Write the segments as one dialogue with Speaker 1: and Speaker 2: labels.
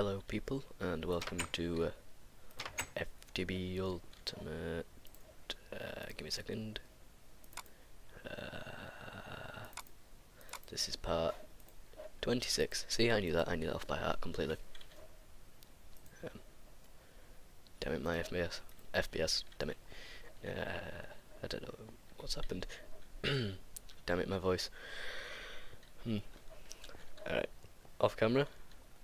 Speaker 1: Hello people, and welcome to FTB Ultimate. Give me a second. This is part 26. See, I knew that off by heart completely. Damn it, my FPS, damn it. I don't know what's happened. Damn it, my voice. Alright, off camera.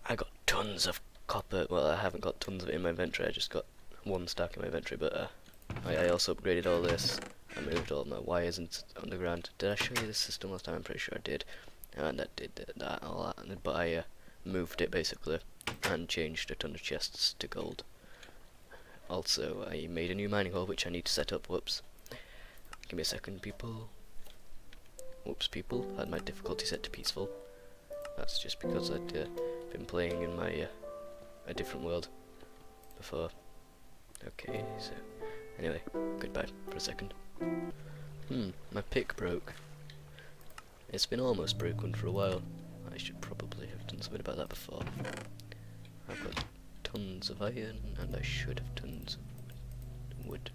Speaker 1: I got tons of copper. Well, I haven't got tons of it in my inventory. I just got one stack in my inventory. But I also upgraded all this. I moved all my wires underground. Did I show you this system last time? I'm pretty sure I did. And I did all that. But I moved it basically and changed a ton of chests to gold. Also, I made a new mining hole which I need to set up. Whoops. Give me a second, people. Whoops, people. I had my difficulty set to peaceful. That's just because I'd been playing in my a different world before. Okay, so anyway, goodbye for a second. My pick broke. It's been almost broken for a while. I should probably have done something about that before. I've got tons of iron and I should have tons of wood.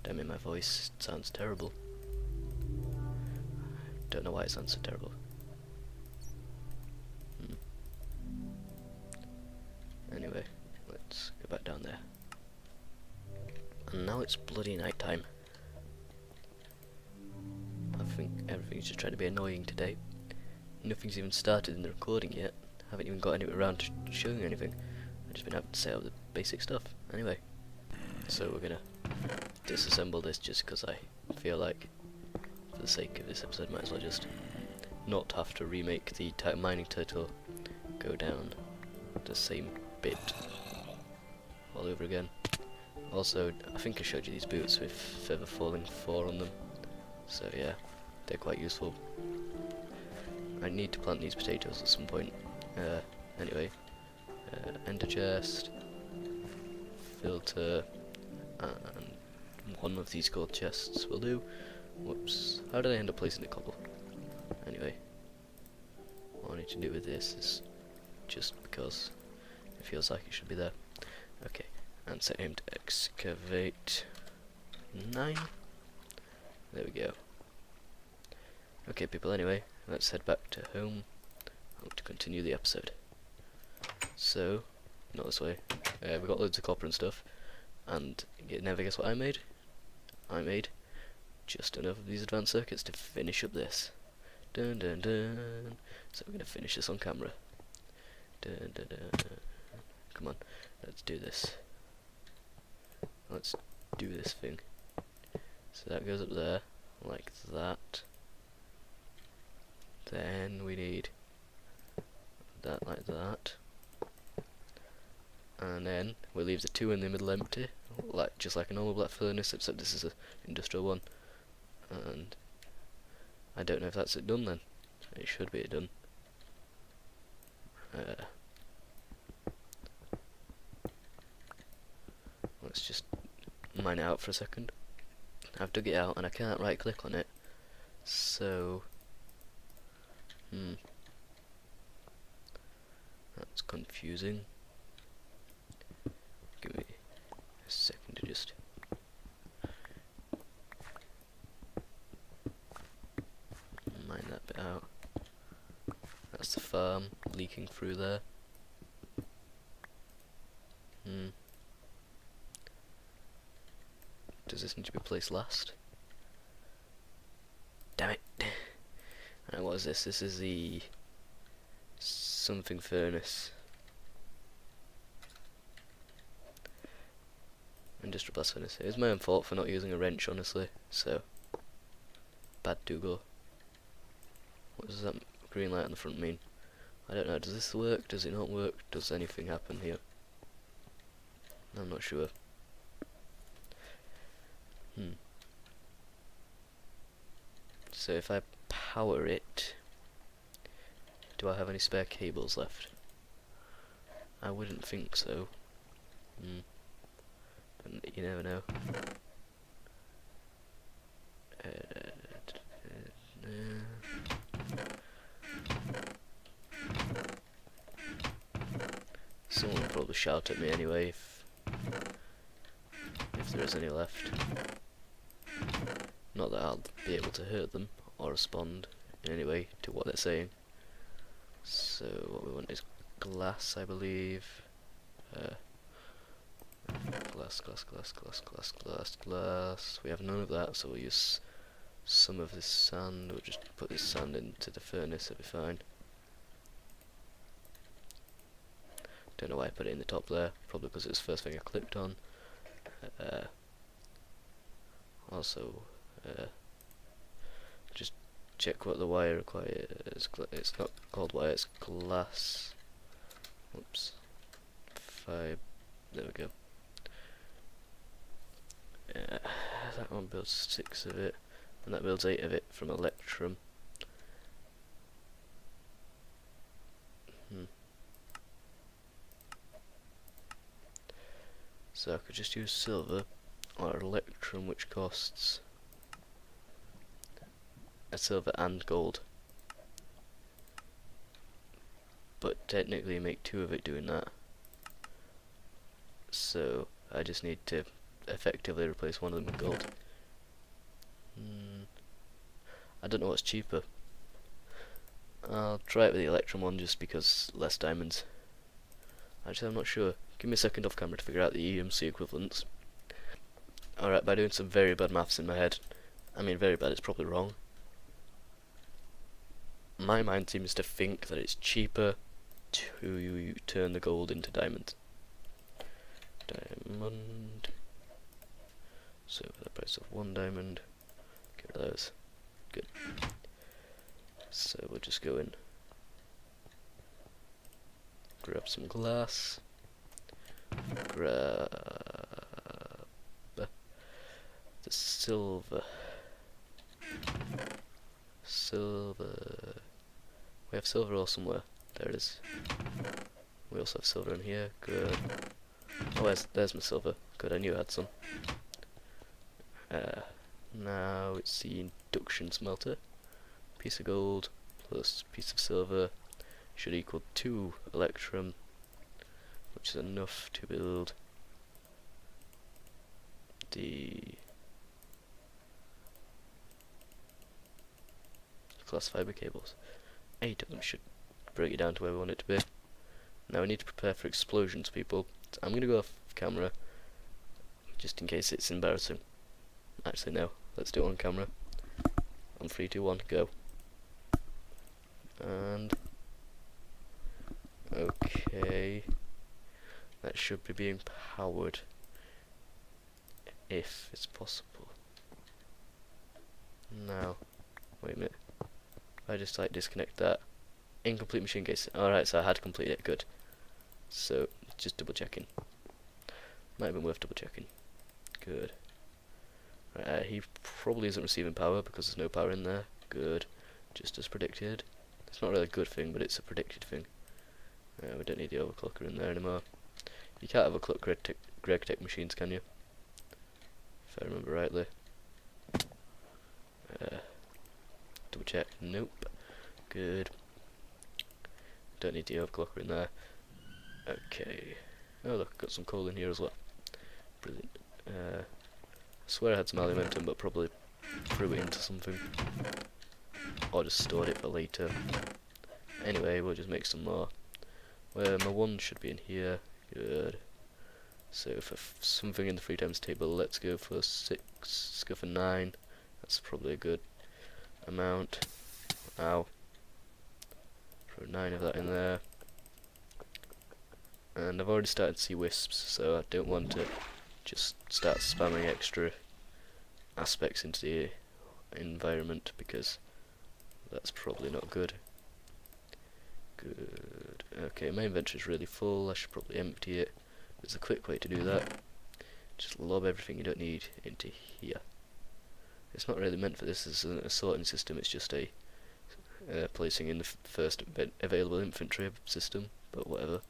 Speaker 1: Damn it, my voice sounds terrible. Don't know why it sounds so terrible. Anyway, let's go back down there. And now it's bloody night time. I think everything's just trying to be annoying today. Nothing's even started in the recording yet. Haven't even got anywhere around to showing anything. I've just been having to set up the basic stuff. Anyway, so we're gonna disassemble this just because I feel like, for the sake of this episode, might as well just not have to remake the mining turtle go down the same bit all over again. Also, I think I showed you these boots with feather falling 4 on them, so yeah, they're quite useful. I need to plant these potatoes at some point. Anyway, ender chest, filter, and one of these gold chests will do. Whoops, how did I end up placing the cobble? Anyway, what I need to do with this is just because it feels like it should be there. Okay, and set him to excavate 9. There we go. Okay people, anyway, let's head back to home to continue the episode. So, not this way. We got loads of copper and stuff, and you never guess what I made? I made just enough of these advanced circuits to finish up this. Dun dun dun. So we're gonna finish this on camera. Dun dun dun. Come on, let's do this. Let's do this thing. So that goes up there, like that. Then we need that like that. And then we leave the 2 in the middle empty, like just like a normal black furnace, except this is an industrial one. And I don't know if that's it done then. It should be done. Let's just mine it out for a second. I've dug it out and I can't right click on it, so that's confusing. Give me a second to just mine that bit out. That's the farm leaking through there. Does this need to be placed last? Damn it! And what is this? This is the something furnace. Industrial blast furnace. It was my own fault for not using a wrench, honestly. So, bad Dougle. What does that green light on the front mean? I don't know. Does this work? Does it not work? Does anything happen here? I'm not sure. So if I power it, do I have any spare cables left? I wouldn't think so. But you never know. Someone will probably shout at me anyway if there is any left. Not that I'll be able to hurt them or respond in any way to what they're saying. So what we want is glass, I believe. Glass. We have none of that, so we'll use some of this sand. We'll just put this sand into the furnace, it'll be fine. Don't know why I put it in the top there, probably because it was the first thing I clicked on. Also, just check what the wire requires. It's not called wire, it's glass. Oops. 5. There we go. That one builds 6 of it, and that builds 8 of it from electrum. So I could just use silver or electrum, which costs a silver and gold. But technically you make 2 of it doing that. So I just need to effectively replace one of them with gold. I don't know what's cheaper. I'll try it with the electrum one just because less diamonds. Actually, I'm not sure. Give me a second off camera to figure out the EMC equivalents. Alright, by doing some very bad maths in my head, I mean very bad, it's probably wrong. My mind seems to think that it's cheaper to turn the gold into diamond. Diamond. So for the price of 1 diamond, get rid of those. Good. So we'll just go in, grab some glass, grab the silver. We have silver all somewhere. There it is. We also have silver in here. Good. Oh, there's my silver. Good, I knew I had some. Now it's the induction smelter. Piece of gold plus piece of silver should equal 2 electrum, which is enough to build the glass fiber cables. 8 of them should bring it down to where we want it to be. Now we need to prepare for explosions, people. So I'm going to go off camera just in case it's embarrassing. Actually no, let's do it on camera. On 3, 2, 1, go. And okay, that should be being powered if it's possible. Now, wait a minute. I just like disconnect that. Incomplete machine case. Alright, so I had completed it, good. So just double checking. Might have been worth double checking. Good. Right, he probably isn't receiving power because there's no power in there. Good. Just as predicted. It's not really a good thing, but it's a predicted thing. We don't need the overclocker in there anymore. You can't overclock Greg Tech machines, can you? If I remember rightly. Double check. Nope. Good. Don't need the overclocker in there. Okay. Oh look, got some coal in here as well. Brilliant. I swear I had some aluminum, but probably threw it into something. Or just stored it for later. Anyway, we'll just make some more. Where my 1 should be in here. Good. So for something in the 3 times table, let's go for 6. Let's go for 9. That's probably a good amount. Ow. Throw 9 of that in there. And I've already started to see wisps, so I don't want to just start spamming extra aspects into the environment because that's probably not good. Good. Okay, my inventory's really full. I should probably empty it. There's a quick way to do that. Just lob everything you don't need into here. It's not really meant for this as a sorting system. It's just a placing in the first available infantry system. But whatever.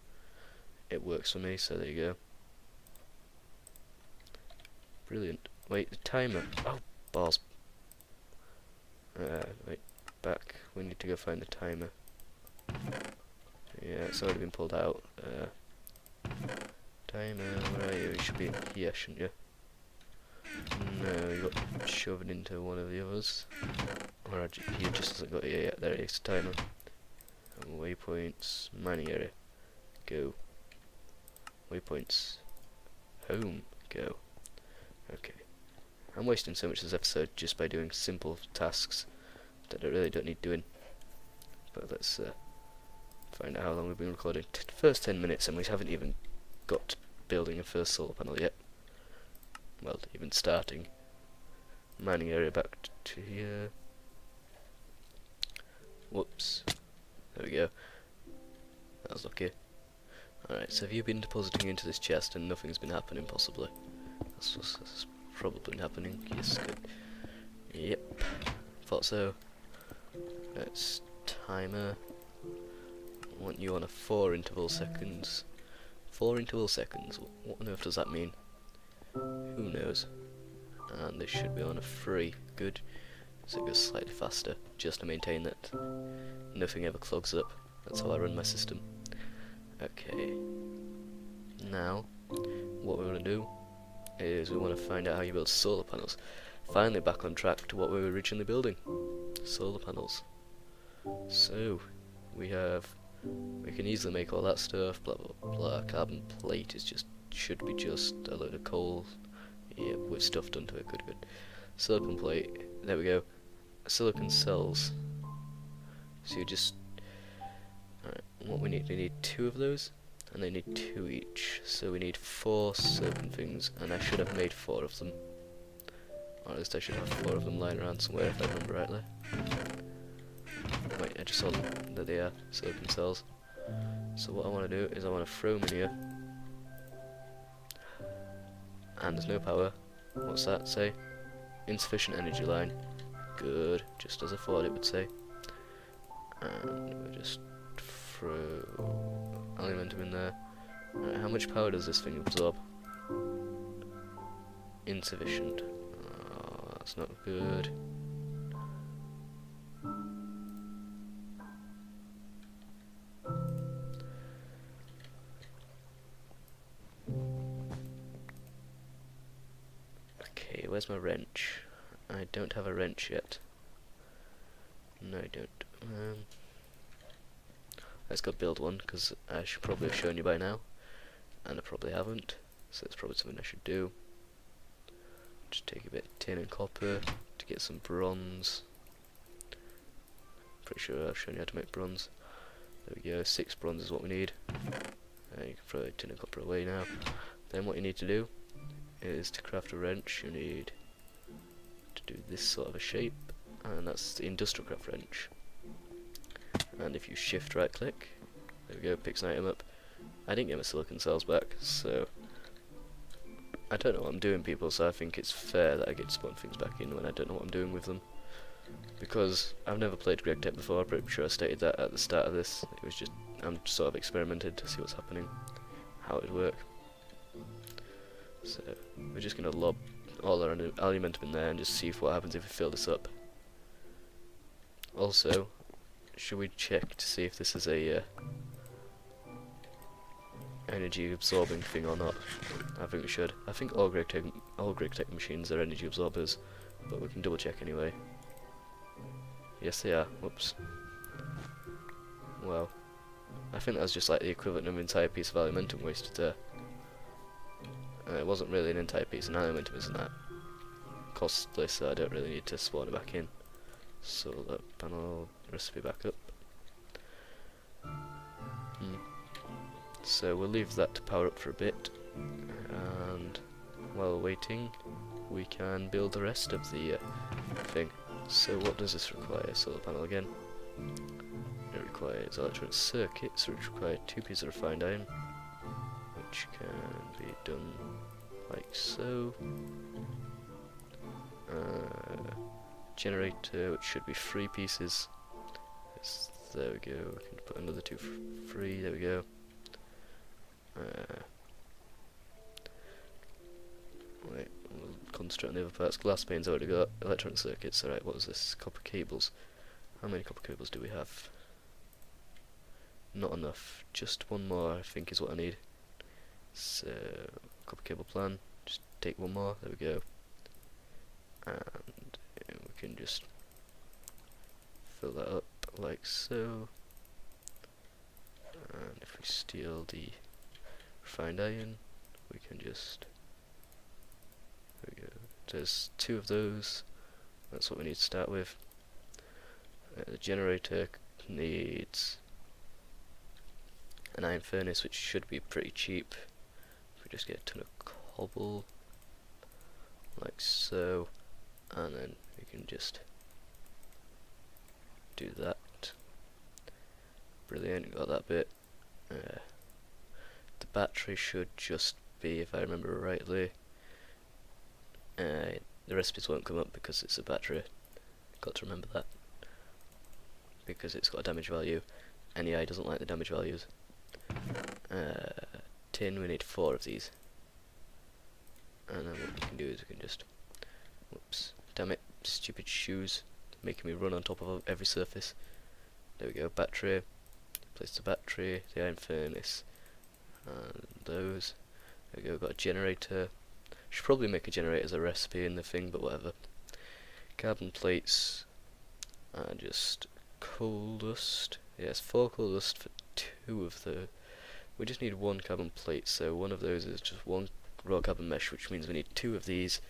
Speaker 1: It works for me. So there you go. Brilliant. Wait, the timer. Oh, balls. Wait, back. We need to go find the timer. Yeah, it's already been pulled out. Timer, where are you? You should be in here, shouldn't you? No, you got shoved into one of the others. Or he just hasn't got here yet. There it is, timer. And waypoints, mining area. Go. Waypoints. Home. Go. Okay. I'm wasting so much this episode just by doing simple tasks that I really don't need doing. But let's find out how long we've been recording. First 10 minutes and we haven't even got building a first solar panel yet. Well, even starting. Mining area back to here. Whoops. There we go. That was lucky. Alright, so have you been depositing into this chest and nothing's been happening, possibly? That's probably been happening. Yes, good. Yep. Thought so. Let's timer. I want you on a 4 interval seconds. 4 interval seconds. What on earth does that mean? Who knows? And this should be on a 3. Good. So it goes slightly faster, just to maintain that nothing ever clogs up. That's how I run my system. Okay. Now, what we want to do is we want to find out how you build solar panels. Finally back on track to what we were originally building. Solar panels. So, we can easily make all that stuff, blah blah blah. Carbon plate should be just a load of coal, yeah, with stuff done to it, good. Silicon plate, there we go. Silicon cells. So you just, alright, what we need 2 of those, and they need 2 each, so we need 4 certain things, and I should have made 4 of them. Or at least I should have 4 of them lying around somewhere if I remember rightly. Wait, I just saw them, there they are, silicon cells. So what I want to do is I want to throw them in here. And there's no power. What's that say? Insufficient energy line. Good, just as I thought it would say. And we'll just throw aluminium in there. Right, how much power does this thing absorb? Insufficient. Oh, that's not good. Okay, where's my wrench? I don't have a wrench yet. No, I don't. Let's go build one, because I should probably have shown you by now. And I probably haven't, so it's probably something I should do. Just take a bit of tin and copper to get some bronze. Pretty sure I've shown you how to make bronze. There we go, 6 bronze is what we need. You can throw the tin and copper away now. Then what you need to do is to craft a wrench, you need to do this sort of a shape, and that's the industrial craft wrench. And if you shift right click, there we go, picks an item up. I didn't get my silicon cells back, so I don't know what I'm doing, people, so I think it's fair that I get to spawn things back in when I don't know what I'm doing with them. Because I've never played Greg Tech before, I'm pretty sure I stated that at the start of this. It was just, I'm sort of experimented to see what's happening, how it would work. So, we're just going to lob all our aluminium in there and just see what happens if we fill this up. Also, should we check to see if this is a energy absorbing thing or not? I think we should. I think all Greg Tech machines are energy absorbers, but we can double check anyway. Yes they are. Whoops. Well, I think that's just like the equivalent of an entire piece of aluminium wasted there. It wasn't really an entire piece, and aluminium isn't that costly, so I don't really need to spawn it back in. Solar panel recipe back up. So we'll leave that to power up for a bit, and while waiting we can build the rest of the thing. So what does this require? Solar panel again. It requires electronic circuits, which require 2 pieces of refined iron, which can be done like so. Generator, which should be 3 pieces. There we go. We can put another 2 for free. There we go. Wait, we'll concentrate on the other parts. Glass panes, I've already got. Electronic circuits. Alright, what was this? Copper cables. How many copper cables do we have? Not enough. Just 1 more, I think, is what I need. So, copper cable plan, just take one more, there we go. And we can just fill that up like so. And if we steal the refined iron, we can just, there we go. There's 2 of those, that's what we need to start with. The generator needs an iron furnace, which should be pretty cheap. If we just get a ton of cobble, like so, and then we can just do that. Brilliant, got that bit. The battery should just be, if I remember rightly, the recipes won't come up because it's a battery. Got to remember that, because it's got a damage value. NEI doesn't like the damage values. Tin, we need 4 of these. And then what we can do is we can just, whoops, damn it, stupid shoes, making me run on top of every surface. There we go, battery, place the battery, the iron furnace, and those. There we go, got a generator. Should probably make a generator as a recipe in the thing, but whatever. Carbon plates, and just coal dust. Yes, 4 coal dust for 2 of the. We just need 1 carbon plate, so one of those is just 1 raw carbon mesh, which means we need 2 of these,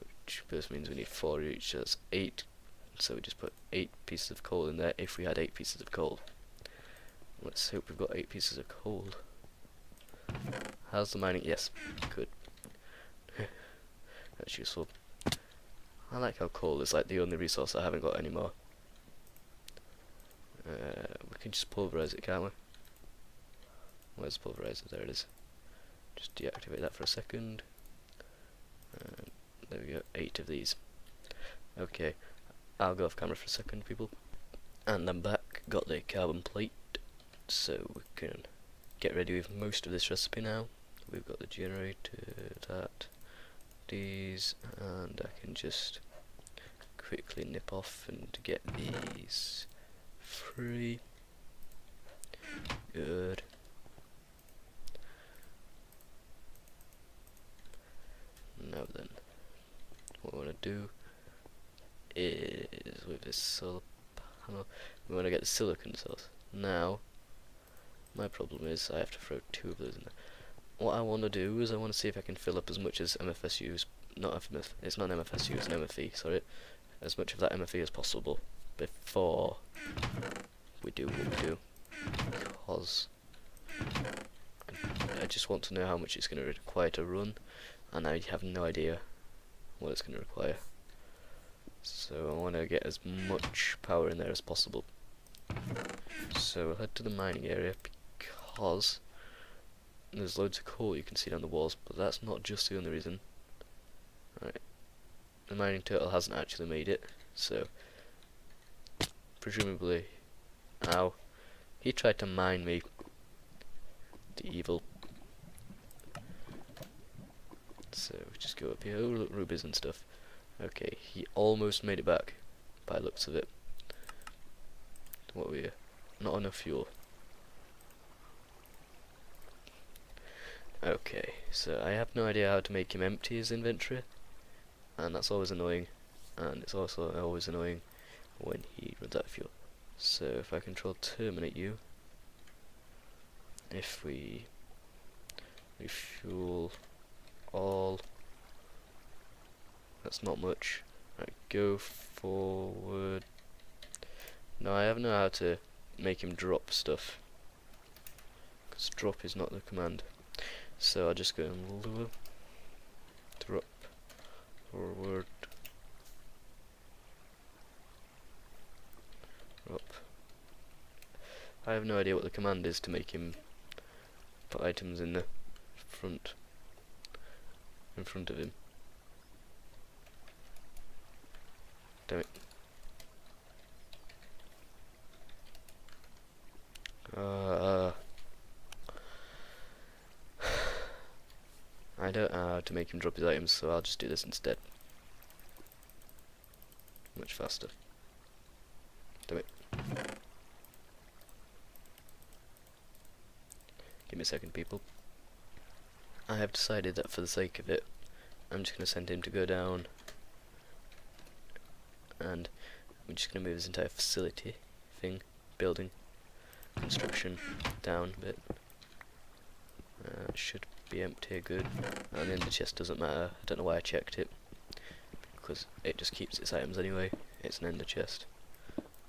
Speaker 1: which first means we need 4 each. So that's 8. So we just put 8 pieces of coal in there. If we had 8 pieces of coal, let's hope we've got 8 pieces of coal. How's the mining? Yes, good. That's useful. I like how coal is like the only resource I haven't got anymore. We can just pulverize it, can't we? Where's the pulverizer? There it is. Just deactivate that for a second. There we go, 8 of these. Okay, I'll go off camera for a second, people. And I'm back, got the carbon plate, so we can get ready with most of this recipe now. We've got the generator, that, these, and I can just quickly nip off and get these free. Good. Now then, what we want to do is, with this solar panel, we want to get the silicon cells. Now, my problem is I have to throw 2 of those in there. What I want to do is I want to see if I can fill up as much as MFSU's, it's not an MFSU, it's an MFE, sorry, as much of that MFE as possible before we do what we do, because I just want to know how much it's going to require to run, and I have no idea what it's going to require. So I want to get as much power in there as possible. So we'll head to the mining area, because there's loads of coal you can see down the walls, but that's not just the only reason. Right, the mining turtle hasn't actually made it, so presumably, ow, he tried to mine me, the evil. So just go up here. Oh, look, rubies and stuff. Okay, he almost made it back by looks of it. What were you? Not enough fuel. Okay, so I have no idea how to make him empty his inventory, and that's always annoying, and it's also always annoying when he runs out of fuel. So if I control terminate you, if we refuel all, that's not much. Right, go forward. No, I have no how to make him drop stuff, because drop is not the command. So I'll just go and lure, drop, forward, drop. I have no idea what the command is to make him put items in the front, in front of him. Damn it. I don't know how to make him drop his items, so I'll just do this instead. Much faster. Damn it. Give me a second, people. I have decided that for the sake of it, I'm just going to send him to go down, and I'm just going to move this entire facility building, construction down a bit. Should be empty, good. And then the chest doesn't matter. I don't know why I checked it, because it just keeps its items anyway. It's an ender chest,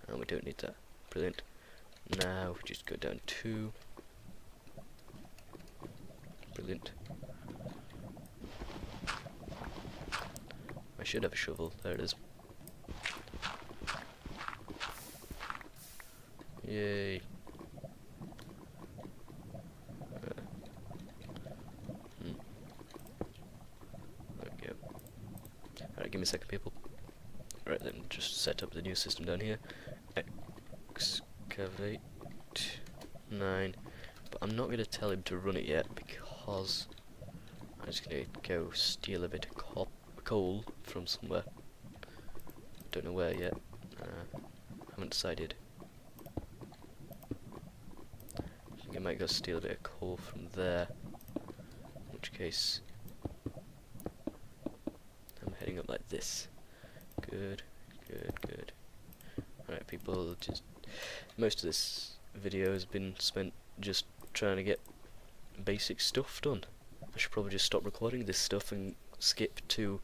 Speaker 1: and we don't need that. Brilliant. Now we just go down 2. Brilliant. I should have a shovel. There it is. Yay. There we go. Alright, give me a second, people. Right then, just set up the new system down here. Excavate 9. But I'm not going to tell him to run it yet, because I'm just going to go steal a bit of coal from somewhere. Don't know where yet. Haven't decided. I think I might go steal a bit of coal from there. In which case, I'm heading up like this. Good, good, good. Alright, people, just most of this video has been spent just trying to get basic stuff done. I should probably just stop recording this stuff and skip to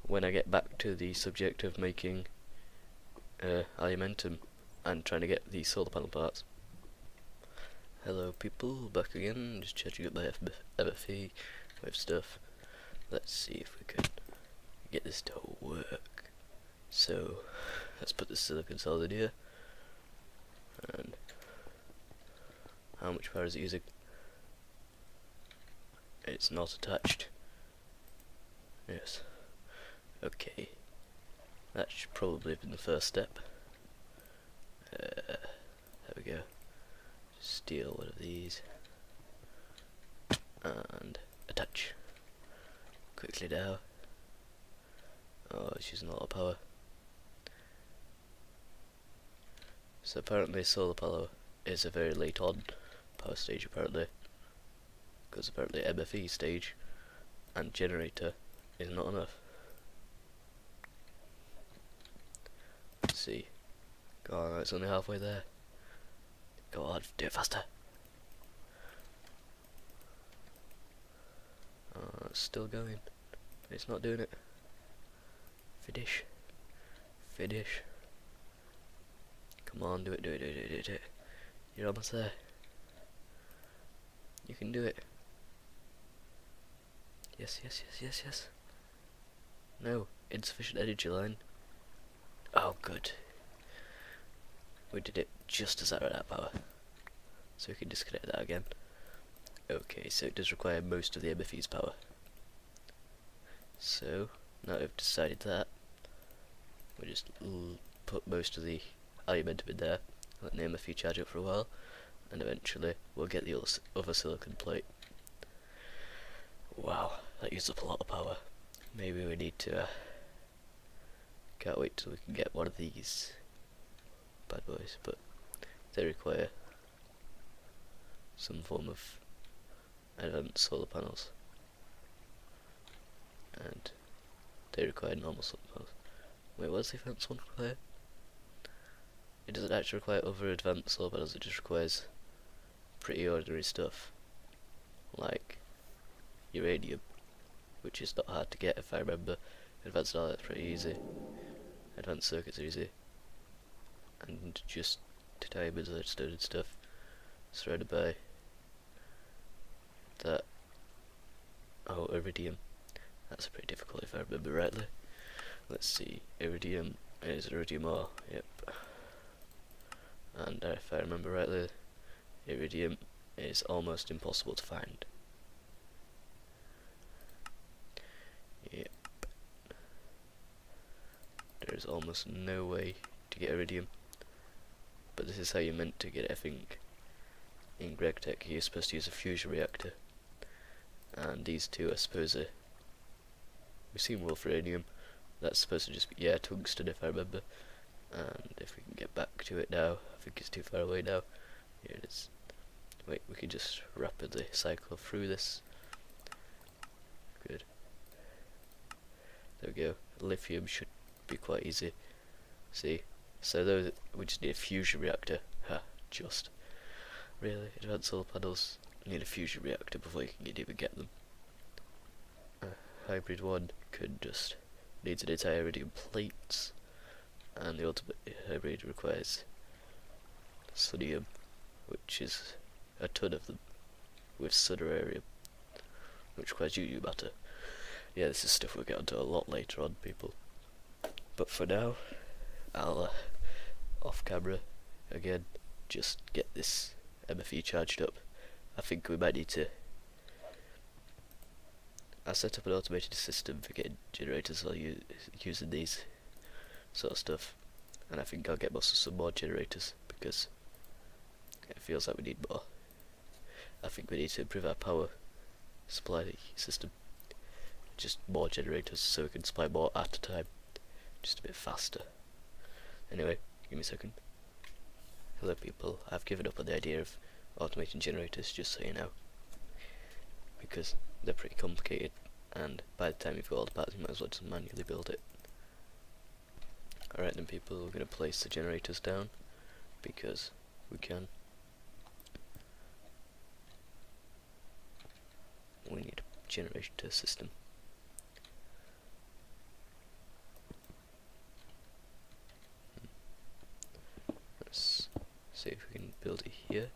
Speaker 1: when I get back to the subject of making aluminium and trying to get the solar panel parts. Hello people, back again, just checking up my FFE with stuff. Let's see if we can get this to work. So, let's put the silicon solid here. And how much power is it using? It's not attached. Yes. Okay. That should probably have been the first step. There we go. Steal one of these. And attach. Quickly down. Oh, it's using a lot of power. So apparently solar power is a very late on power stage apparently. Because apparently MFE stage and generator is not enough. Let's see. Go on, it's only halfway there. Go on, do it faster. Oh, it's still going. It's not doing it. Finish. Finish. Come on, do it, do it, do it, do it, do it. You're almost there. You can do it. Yes, yes, yes, yes, yes. No, insufficient energy line. Oh, good. We did it just as I ran out of power. So we can disconnect that again. Okay, so it does require most of the MFE's power. So, now we've decided that, we just put most of the aluminium in there, let the MFE charge up for a while, and eventually we'll get the other silicon plate. Wow, that used up a lot of power. Maybe we need to, can't wait till we can get one of these bad boys, but they require some form of advanced solar panels, and they require normal solar panels. Wait, what does the advanced one require? It doesn't actually require other advanced solar panels, it just requires pretty ordinary stuff like uranium, which is not hard to get if I remember. Advanced alloys are pretty easy, advanced circuits are easy, and just titanium and leadstone and stuff surrounded by that. Oh, iridium. That's pretty difficult if I remember rightly. Let's see, iridium is iridium ore, yep. And if I remember rightly, iridium is almost impossible to find. Yep. There is almost no way to get iridium. But this is how you're meant to get it, I think. In GregTech, you're supposed to use a fusion reactor. And these two are supposed to... We've seen wolfranium. That's supposed to just be, yeah, tungsten if I remember. And if we can get back to it now, I think it's too far away now. Here it is. Wait, we can just rapidly cycle through this. There we go. Lithium should be quite easy. See? So those, we just need a fusion reactor. Ha, just. Really? Advanced solar panels need a fusion reactor before you can even get them. Hybrid one could just needs an entire iridium plates, and the ultimate hybrid requires sodium, which is a ton of them, with sonorarium, which requires UU matter. Yeah, this is stuff we'll get onto a lot later on, people. But for now, I'll off camera again just get this MFE charged up. I think we might need to. I set up an automated system for getting generators while using these sort of stuff, and I think I'll get some more generators because it feels like we need more. I think we need to improve our power supply system. Just more generators so we can supply more at a time, just a bit faster. Anyway, give me a second. Hello people, I've given up on the idea of automating generators, just so you know, because they're pretty complicated, and by the time you've got all the parts you might as well just manually build it. Alright then people, we're going to place the generators down, because we can. We need a generator system. Let's see if we can build it here.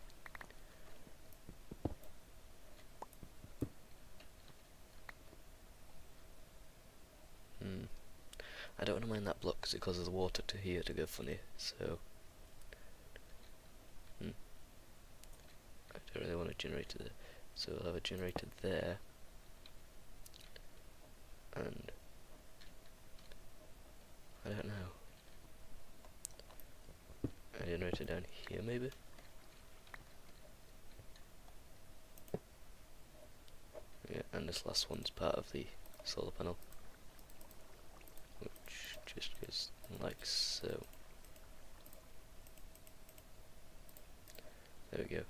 Speaker 1: I don't want to mine that block because it causes the water to here to go funny, so I don't really want a generator there. So we'll have a generator there, and I don't know, a generator down here maybe? Yeah, and this last one's part of the solar panel, which just goes like so. There we go.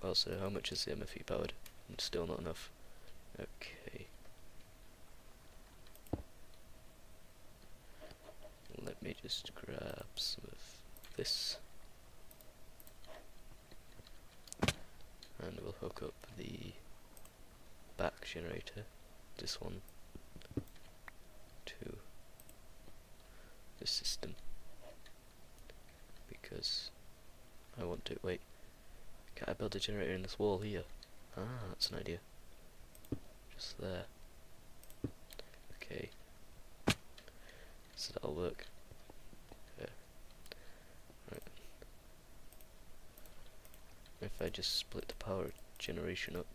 Speaker 1: Also, how much is the MFE powered? It's still not enough. Okay. Let me just grab some of this. And we'll hook up the back generator, this one, to this system. Because I want to, wait. Can I build a generator in this wall here? Ah, that's an idea. Just there. Okay. So that'll work. Yeah. Right. If I just split the power generation up,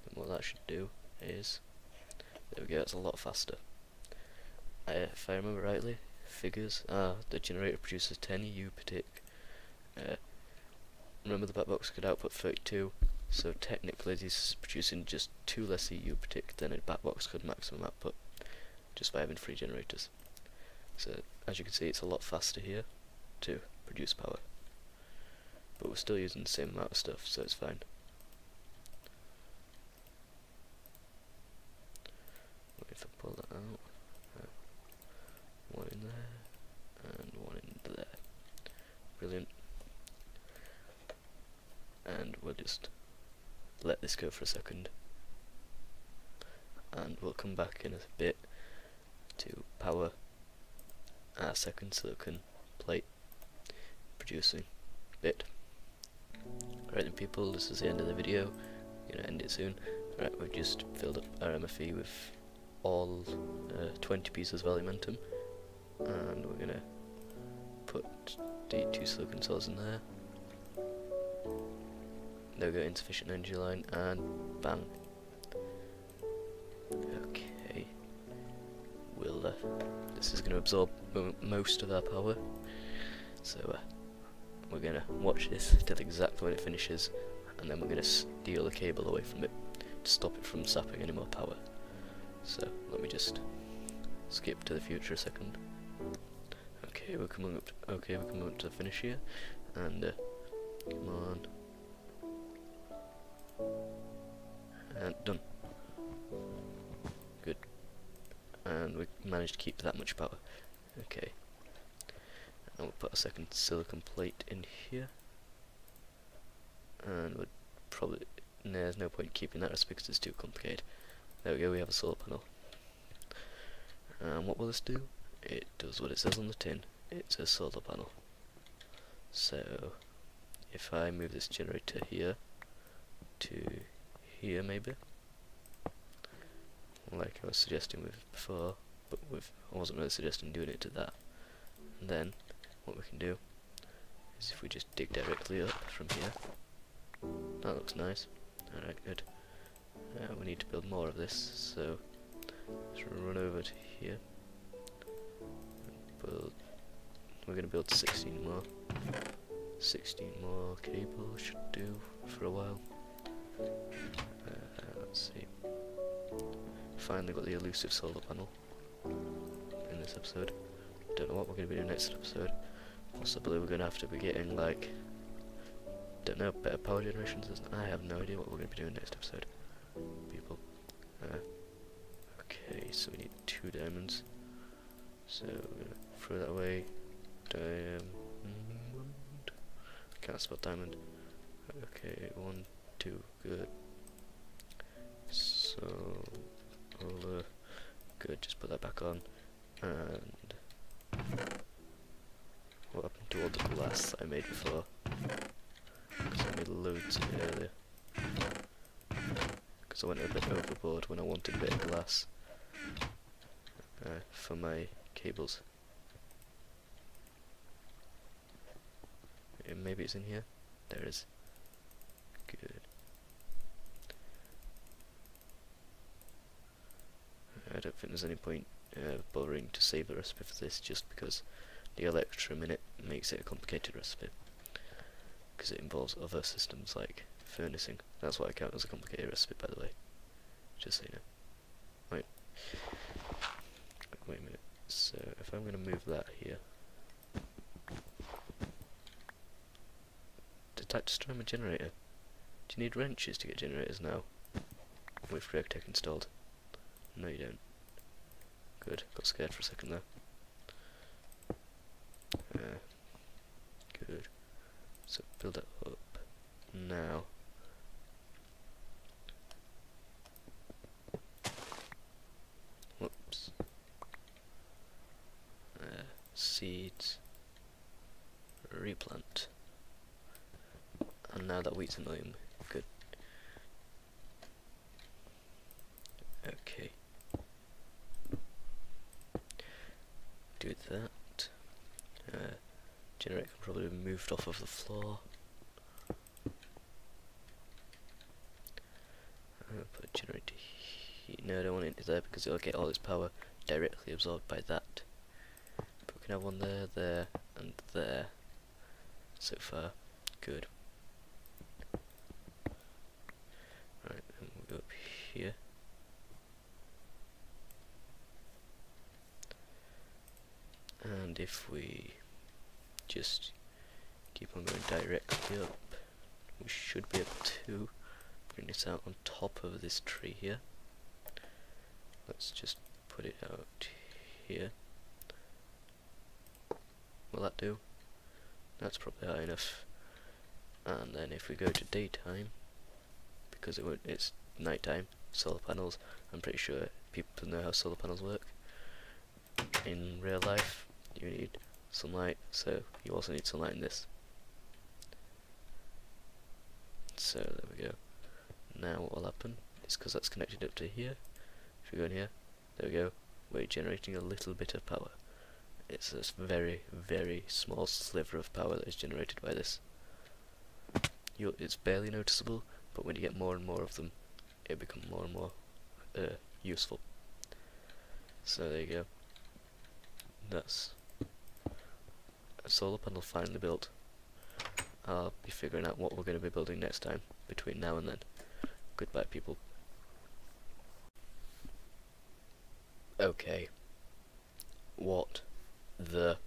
Speaker 1: then what that should do is, there we go, it's a lot faster. If I remember rightly, figures, the generator produces 10 EU per tick. Remember the back box could output 32, so technically this is producing just 2 less EU per tick than a back box could maximum output, just by having 3 generators. So as you can see, it's a lot faster here to produce power, but we're still using the same amount of stuff, so it's fine. If I pull that out, one in there, and one in there. Brilliant. And we'll just let this go for a second, and we'll come back in a bit to power our second silicon plate producing bit. Alright then people, this is the end of the video. I'm going to end it soon. Right, we've just filled up our MFE with all 20 pieces of aluminum, and we're going to put the 2 silicon cells in there. There we go, insufficient energy line, and bang. Okay. We'll, this is going to absorb most of our power, so we're going to watch this till exactly when it finishes, and then we're going to steal the cable away from it to stop it from sapping any more power. So let me just skip to the future a second. Okay, we're coming up to the finish here, and come on. And done. and we managed to keep that much power. Okay. And we'll put a second silicon plate in here. And we'd probably... No, there's no point keeping that recipe because it's too complicated. There we go, we have a solar panel. And what will this do? It does what it says on the tin. It's a solar panel. So, if I move this generator here to here maybe, like I was suggesting with before, but I wasn't really suggesting doing it to that. And then, what we can do is if we just dig directly up from here, that looks nice. Alright, good. We need to build more of this, so let's run over to here. We're going to build 16 more. 16 more cables should do for a while. Let's see. Finally got the elusive solar panel in this episode. Don't know what we're going to be doing next episode. Possibly we're going to have to be getting like, don't know, better power generations. I have no idea what we're going to be doing next episode. People. Okay, so we need 2 diamonds. So we're going to throw that away. Diamond. Can't spell diamond. Okay, 1, 2, good. Solar. Good, just put that back on. And what happened to all the glass that I made before? Because I made loads of it earlier. Because I went a bit overboard when I wanted a bit of glass for my cables. Maybe it's in here. There it is. Good. I don't think there's any point bothering to save the recipe for this, just because the extra minute makes it a complicated recipe. Because it involves other systems like furnacing. That's what I count as a complicated recipe, by the way. Just so you know. Wait a minute. So if I'm going to move that here, did that destroy my generator? Do you need wrenches to get generators now with RegTech installed? No, you don't. Good. Got scared for a second there. Good. So build it up now. Whoops. Seeds. Replant. And now that wheat's annoying me. Good. Okay. Do that. Generator can probably be moved off of the floor. I'm gonna put a generator here. No, I don't want it there because it'll get all its power directly absorbed by that. But we can have one there, there, and there. So far, good. Right, and we'll go up here. And if we just keep on going directly up, we should be able to bring this out on top of this tree here. Let's just put it out here. Will that do? That's probably high enough. And then if we go to daytime, because it's nighttime, solar panels, I'm pretty sure people know how solar panels work. In real life, you need sunlight, so you also need sunlight in this. So there we go. Now what will happen is, because that's connected up to here, if we go in here, there we go, we're generating a little bit of power. It's a very, very small sliver of power that is generated by this. It's barely noticeable, but when you get more and more of them, it becomes more and more useful. So there you go. That's a solar panel finally built. I'll be figuring out what we're going to be building next time, between now and then. Goodbye, people. Okay. What the